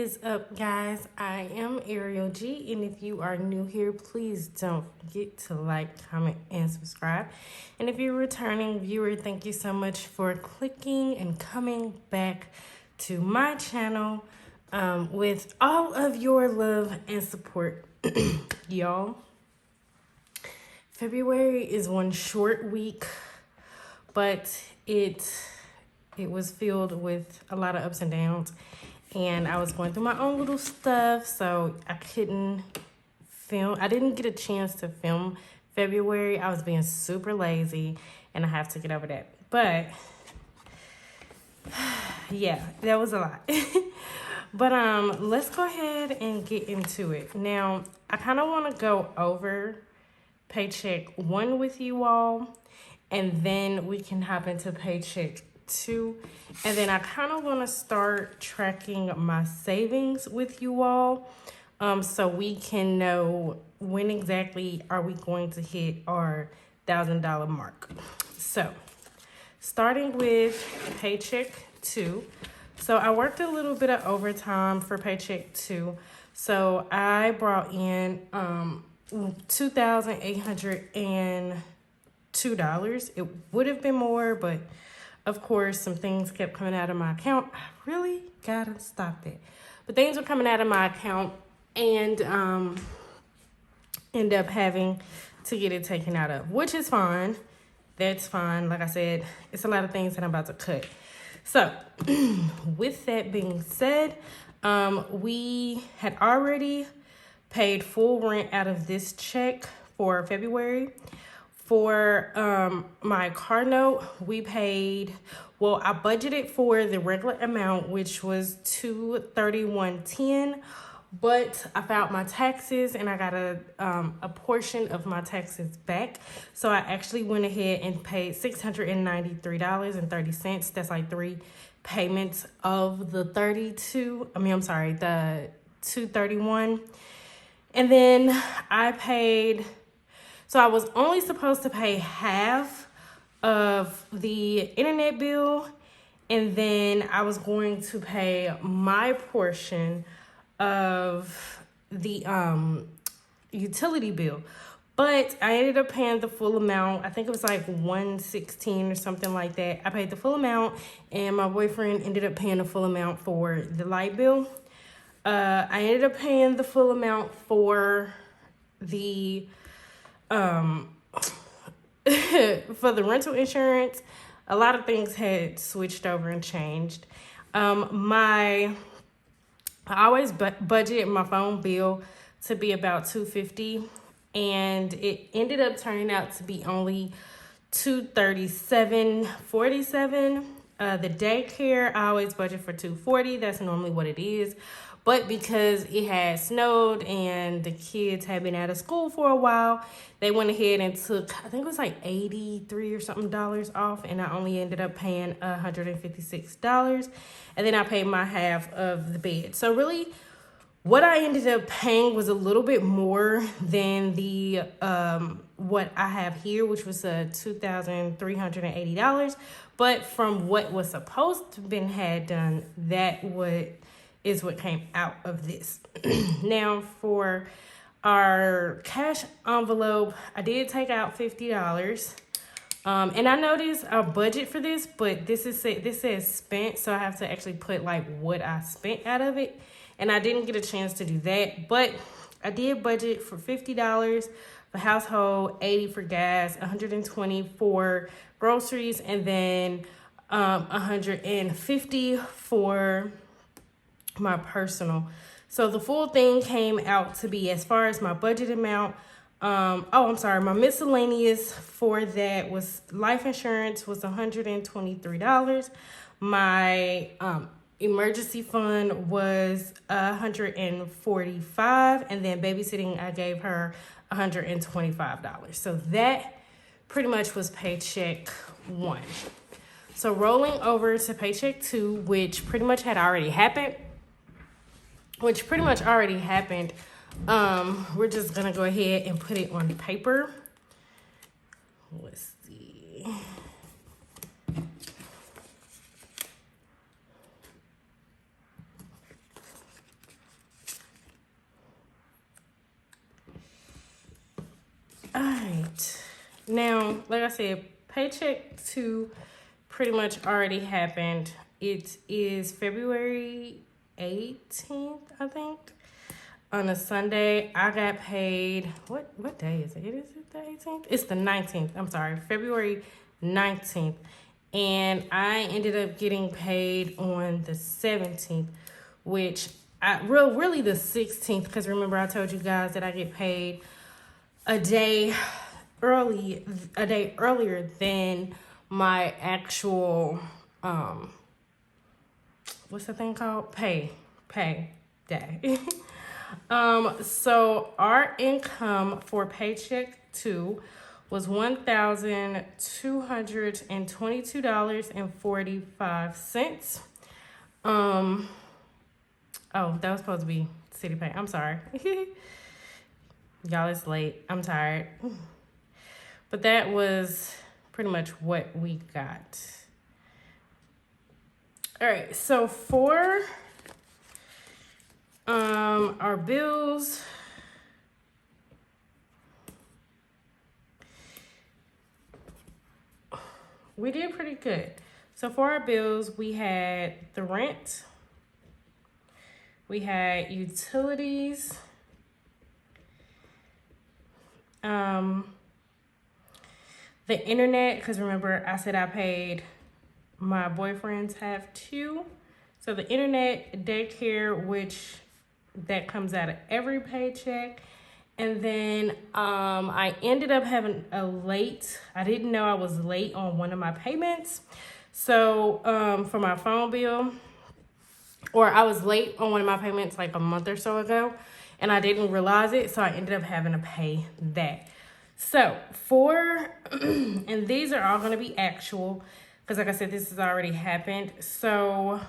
is up, guys? I am Ariel G, and if you are new here, please don't forget to like, comment, and subscribe. And if you're a returning viewer, thank you so much for clicking and coming back to my channel with all of your love and support, y'all. February is one short week, but it was filled with a lot of ups and downs. And I was going through my own little stuff, so I couldn't film. I didn't get a chance to film February. I was being super lazy, and I have to get over that. But yeah, that was a lot. But let's go ahead and get into it. Now, I kind of want to go over Paycheck 1 with you all, and then we can hop into Paycheck 2, and then I kind of want to start tracking my savings with you all, so we can know when exactly are we going to hit our $1,000 mark. So starting with Paycheck 2, so I worked a little bit of overtime for Paycheck 2, so I brought in $2,802. It would have been more, but of course, some things kept coming out of my account. I really gotta stop that. But things were coming out of my account, and end up having to get it taken out of, which is fine. That's fine. Like I said, it's a lot of things that I'm about to cut. So with that being said, we had already paid full rent out of this check for February. For my car note, we paid, well, I budgeted for the regular amount, which was $231.10, but I filed my taxes and I got a portion of my taxes back. So I actually went ahead and paid $693.30. That's like 3 payments of the the $231. And then I paid, so I was only supposed to pay half of the internet bill, and then I was going to pay my portion of the utility bill. But I ended up paying the full amount. I think it was like $116 or something like that. I paid the full amount, and my boyfriend ended up paying the full amount for the light bill. I ended up paying the full amount for the for the rental insurance. A lot of things had switched over and changed. I always budget my phone bill to be about $250, and it ended up turning out to be only $237.47. The daycare, I always budget for $240. That's normally what it is. But because it had snowed and the kids had been out of school for a while, they went ahead and took, I think it was like 83 or something dollars off, and I only ended up paying $156. And then I paid my half of the bed. So really, what I ended up paying was a little bit more than the what I have here, which was $2,380. But from what was supposed to have been had done, that is what came out of this. Now, for our cash envelope, I did take out $50. And I noticed our budget for this, but this says spent, so I have to actually put like what I spent out of it. And I didn't get a chance to do that, but I did budget for $50 for household, $80 for gas, $120 for groceries, and then $150 for my personal. So the full thing came out to be, as far as my budget amount, my miscellaneous for that was life insurance was $123. My emergency fund was $145, and then babysitting, I gave her $125. So that pretty much was Paycheck 1. So rolling over to Paycheck 2, which pretty much already happened, we're just gonna go ahead and put it on paper. Let's see. All right. Now, like I said, paycheck 2 pretty much already happened. It is February 18th, I think. On a Sunday, I got paid. What day is it? Is it the 18th? It's the 19th. I'm sorry, February 19th. And I ended up getting paid on the 17th, which really the 16th, because remember I told you guys that I get paid a day earlier than my actual what's the thing called? Pay day. So our income for paycheck 2 was $1,222.45. Oh, that was supposed to be city pay. I'm sorry. Y'all, it's late. I'm tired. But that was pretty much what we got. All right, so for our bills, we did pretty good. So for our bills, we had the rent, we had utilities, the internet, because remember I said I paid my boyfriend's half too. So the internet, daycare, which that comes out of every paycheck. And then I ended up having I didn't know I was late on one of my payments. So for my phone bill, or I was late on one of my payments like a month or so ago, and I didn't realize it. So I ended up having to pay that. So and these are all going to be actual, because like I said, this has already happened. So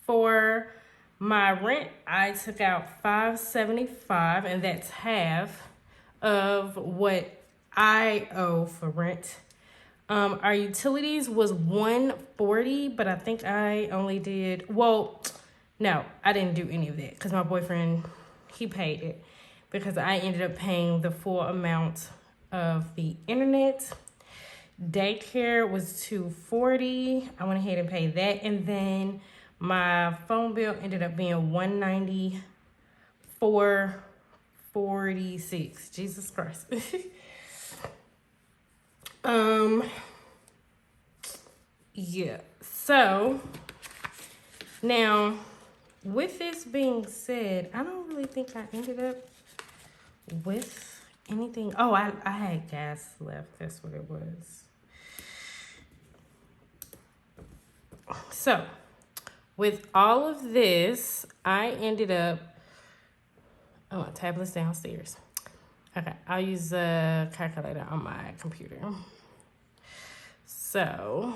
for my rent, I took out $575, and that's half of what I owe for rent. Our utilities was $140, but I think I only did, no, I didn't do any of that because my boyfriend, he paid it, because I ended up paying the full amount of the internet. Daycare was $240. I went ahead and paid that, and then my phone bill ended up being $194.46. Jesus Christ. Yeah. So now, with this being said, I don't really think I ended up with anything. Oh, I had gas left. That's what it was. So with all of this, I ended up, my tablet's downstairs. Okay, I'll use the calculator on my computer. So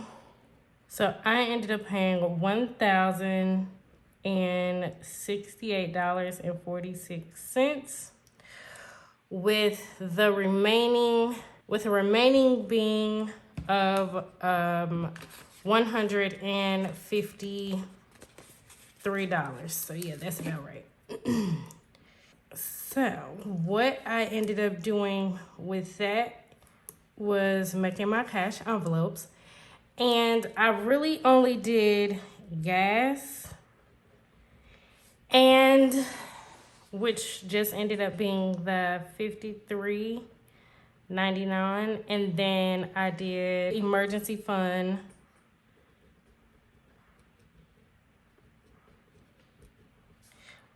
I ended up paying $1,068.46, with the remaining being of $153. So yeah, that's about right. So what I ended up doing with that was making my cash envelopes, and I really only did gas, and which just ended up being the $53.99, and then I did emergency fund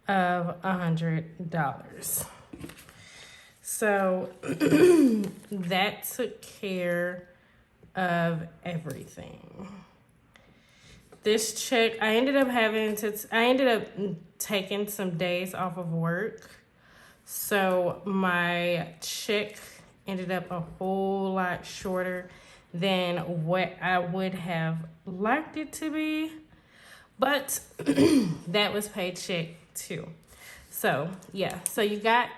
of $100. So that took care of everything. This check, I ended up taking some days off of work. So my check ended up a whole lot shorter than what I would have liked it to be. But that was paycheck 2. So yeah, so you got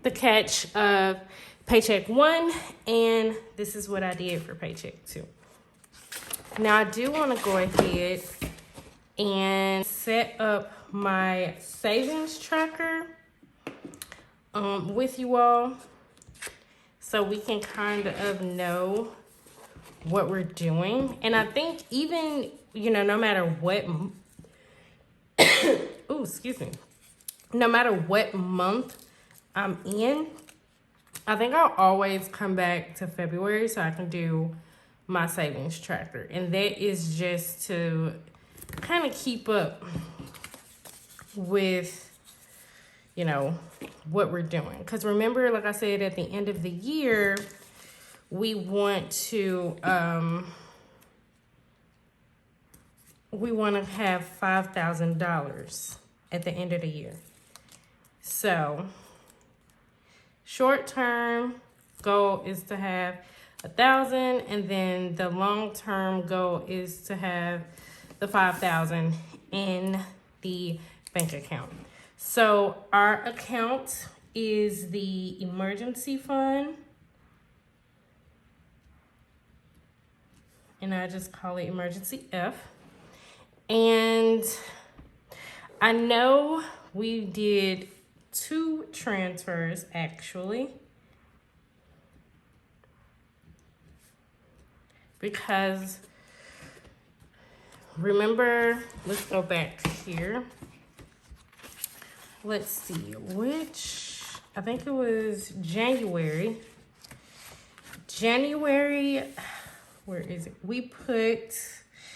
the catch of paycheck 1, and this is what I did for paycheck 2. Now I do want to go ahead and set up my savings tracker with you all. so we can kind of know what we're doing. And I think even, you know, no matter what, oh, excuse me, no matter what month I'm in, I think I'll always come back to February so I can do my savings tracker. And that is just to kind of keep up with, you know, what we're doing. Because remember, like I said, at the end of the year, we want to have $5,000 at the end of the year. So short term goal is to have 1,000, and then the long term goal is to have the 5,000 in the bank account. So our account is the emergency fund, and I just call it emergency F. And I know we did 2 transfers actually, because remember, let's go back here. Let's see, I think it was January, where is it? We put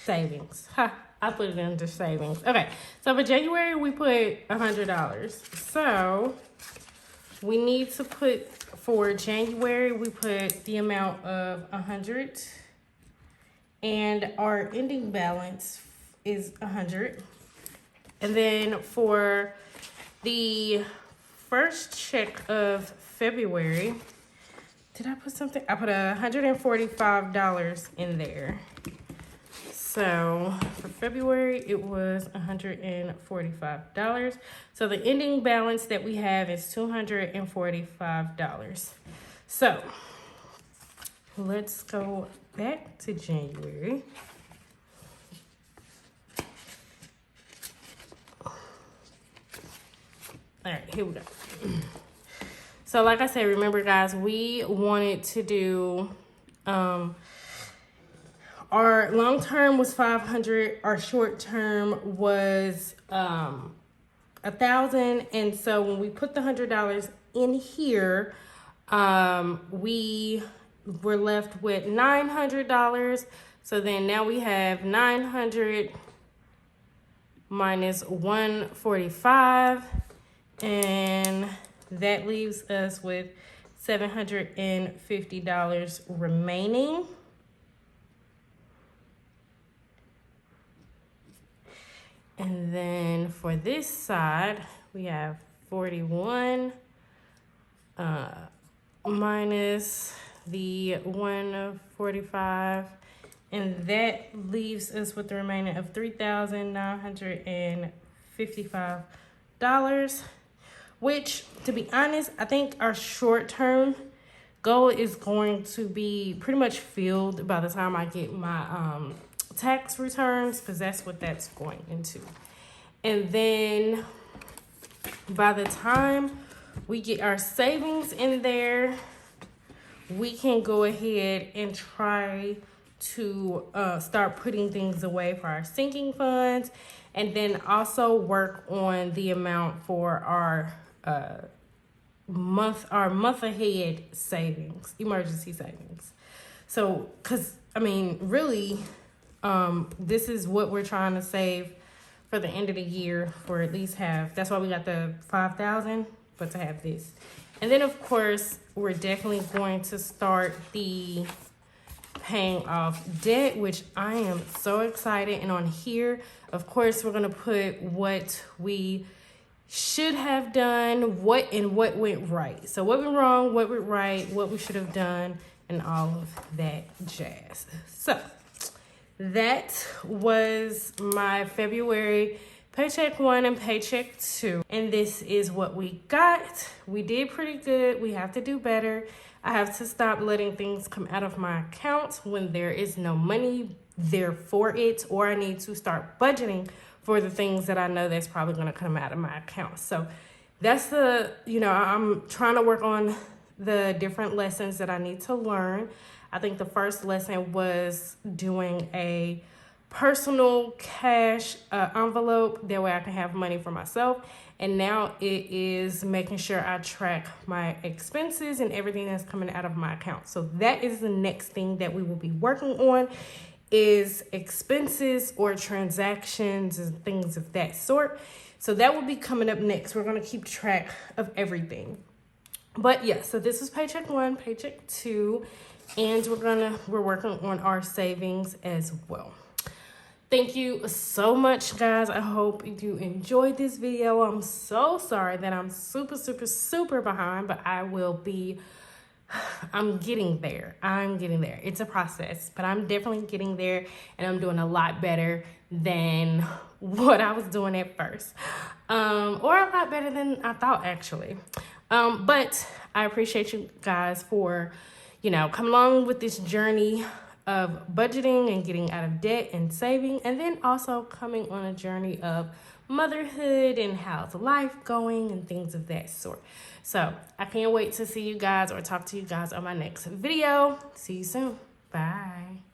savings. I put it under savings. Okay, so for January, we put $100. So we need to put, for January, we put the amount of 100, and our ending balance is 100. And then for the first check of February, did I put something? I put $145 in there. So for February, it was $145. So the ending balance that we have is $245. So let's go back to January. All right, here we go. So like I said, remember guys, we wanted to do, our long term was 500, our short term was 1,000. And so when we put the $100 in here, we were left with $900. So then now we have 900 minus 145, and that leaves us with $750 remaining. And then for this side, we have 41 minus the 145, and that leaves us with the remaining of $3,955, which, to be honest, I think our short-term goal is going to be pretty much filled by the time I get my tax returns, because that's what that's going into. And then by the time we get our savings in there, we can go ahead and try to start putting things away for our sinking funds, and then also work on the amount for our month ahead savings, emergency savings. So, because I mean, really, this is what we're trying to save for the end of the year, for at least half. That's why we got the 5,000, but to have this. And then of course, we're definitely going to start the paying off debt, which I am so excited. And on here, of course, we're gonna put what we should have done, what went right. So what went wrong, what went right, what we should have done, and all of that jazz. So that was my February paycheck 1 and paycheck 2. And this is what we got. We did pretty good. We have to do better. I have to stop letting things come out of my account when there is no money there for it, or I need to start budgeting for the things that I know that's probably going to come out of my account. So that's I'm trying to work on the different lessons that I need to learn. I think the first lesson was doing a personal cash envelope. That way I can have money for myself. And now it is making sure I track my expenses and everything that's coming out of my account. So that is the next thing that we will be working on, is expenses or transactions and things of that sort. So that will be coming up next. We're going to keep track of everything. But yeah, so this is paycheck 1, paycheck 2, and we're working on our savings as well. Thank you so much, guys. I hope you enjoyed this video. I'm so sorry that I'm super behind, but I'm getting there. It's a process, but I'm definitely getting there, and I'm doing a lot better than what I was doing at first. Or a lot better than I thought, actually. But I appreciate you guys for, coming along with this journey of budgeting and getting out of debt and saving, and then also coming on a journey of motherhood and how's life going and things of that sort. So I can't wait to see you guys or talk to you guys on my next video. See you soon. Bye.